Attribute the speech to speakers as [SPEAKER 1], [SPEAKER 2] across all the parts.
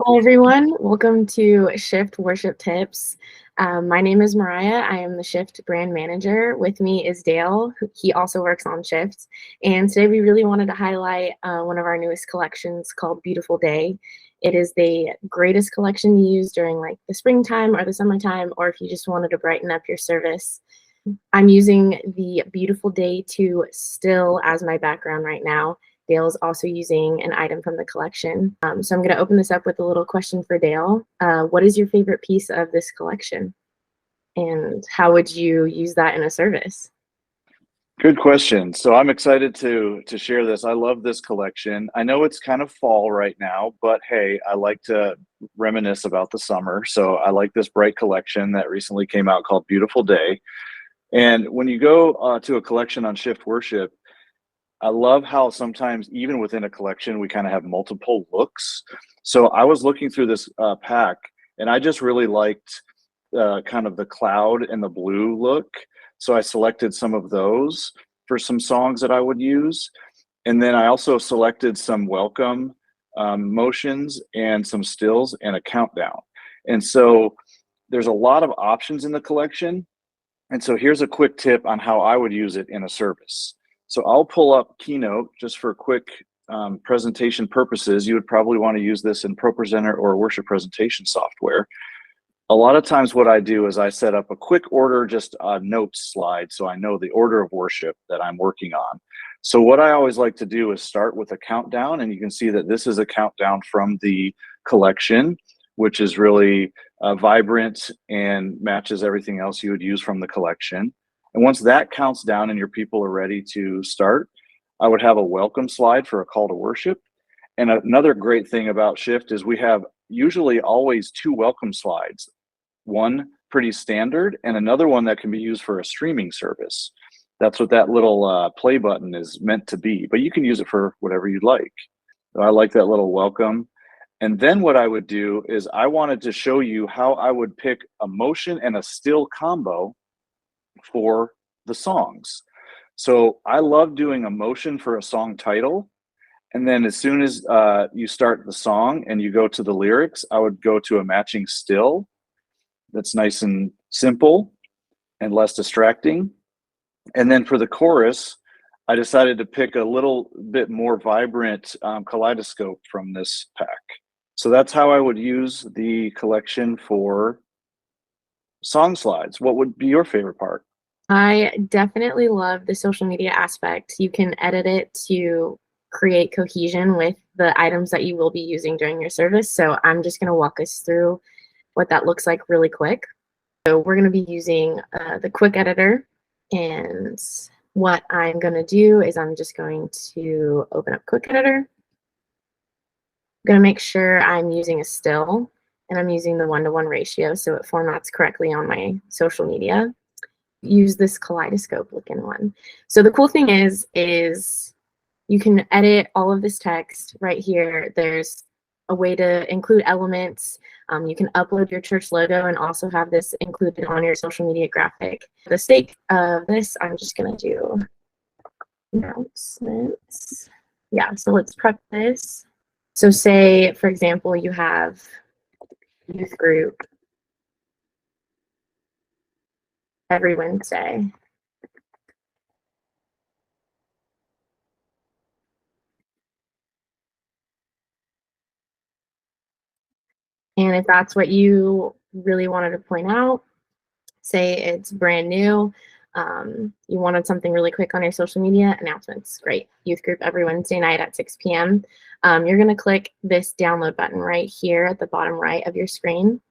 [SPEAKER 1] Hi, everyone. Welcome to Shift Worship Tips. My name is Mariah. I am the Shift brand manager. With me is Dale. He also works on Shift. And today we really wanted to highlight one of our newest collections called Beautiful Day. It is the greatest collection to use during like the springtime or the summertime, or if you just wanted to brighten up your service. I'm using the Beautiful Day 2 still as my background right now. Dale is also using an item from the collection. So I'm going to open this up with a little question for Dale. What is your favorite piece of this collection? And how would you use that in a service?
[SPEAKER 2] Good question. So I'm excited to share this. I love this collection. I know it's kind of fall right now, but hey, I like to reminisce about the summer. So I like this bright collection that recently came out called Beautiful Day. And when you go to a collection on Shift Worship, I love how sometimes even within a collection, we kind of have multiple looks. So I was looking through this pack and I just really liked kind of the cloud and the blue look. So I selected some of those for some songs that I would use. And then I also selected some welcome motions and some stills and a countdown. And so there's a lot of options in the collection. And so here's a quick tip on how I would use it in a service. So I'll pull up Keynote just for quick presentation purposes. You would probably want to use this in ProPresenter or worship presentation software. A lot of times what I do is I set up a quick order, just a notes slide, so I know the order of worship that I'm working on. So what I always like to do is start with a countdown, and you can see that this is a countdown from the collection, which is really vibrant and matches everything else you would use from the collection. And once that counts down and your people are ready to start, I would have a welcome slide for a call to worship. And another great thing about Shift is we have usually always two welcome slides, one pretty standard and another one that can be used for a streaming service. That's what that little play button is meant to be, but you can use it for whatever you'd like. So I like that little welcome. And then what I would do is I wanted to show you how I would pick a motion and a still combo for the songs. So I love doing a motion for a song title. And then as soon as you start the song and you go to the lyrics, I would go to a matching still that's nice and simple and less distracting. And then for the chorus, I decided to pick a little bit more vibrant kaleidoscope from this pack. So that's how I would use the collection for song slides. What would be your favorite part?
[SPEAKER 1] I definitely love the social media aspect. You can edit it to create cohesion with the items that you will be using during your service. So I'm just going to walk us through what that looks like really quick. So we're going to be using the quick editor, and what I'm going to do is I'm just going to open up quick editor. I'm going to make sure I'm using a still, and I'm using the 1-to-1 ratio so it formats correctly on my social media. Use this kaleidoscope looking one. So the cool thing is you can edit all of this text right here. There's a way to include elements. You can upload your church logo and also have this included on your social media graphic. For the sake of this, I'm just going to do announcements. Yeah, so let's prep this. So say, for example, you have youth group every Wednesday. And if that's what you really wanted to point out, say it's brand new, you wanted something really quick on your social media, announcements, great. Youth group every Wednesday night at 6 p.m. You're going to click this download button right here at the bottom right of your screen.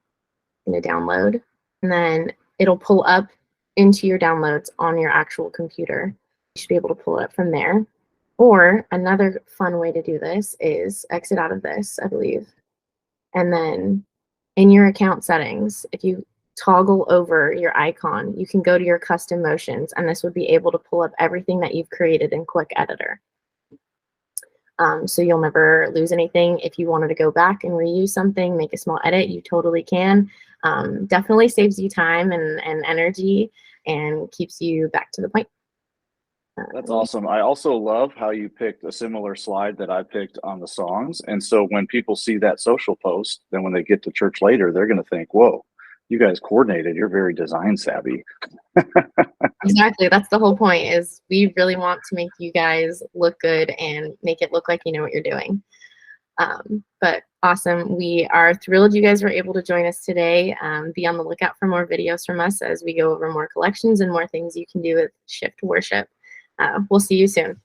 [SPEAKER 1] Going to download, and then it'll pull up into your downloads on your actual computer. You should be able to pull it up from there. Or another fun way to do this is exit out of this, I believe. And then in your account settings, if you toggle over your icon, you can go to your custom motions, and this would be able to pull up everything that you've created in Quick Editor. So you'll never lose anything. If you wanted to go back and reuse something, make a small edit, you totally can. Definitely saves you time and energy and keeps you back to the point.
[SPEAKER 2] That's awesome. I also love how you picked a similar slide that I picked on the songs. And so when people see that social post, then when they get to church later, they're going to think, whoa, you guys coordinated. You're very design savvy.
[SPEAKER 1] Exactly. That's the whole point, is we really want to make you guys look good and make it look like you know what you're doing. But awesome. We are thrilled you guys were able to join us today. Be on the lookout for more videos from us as we go over more collections and more things you can do with Shift Worship. We'll see you soon.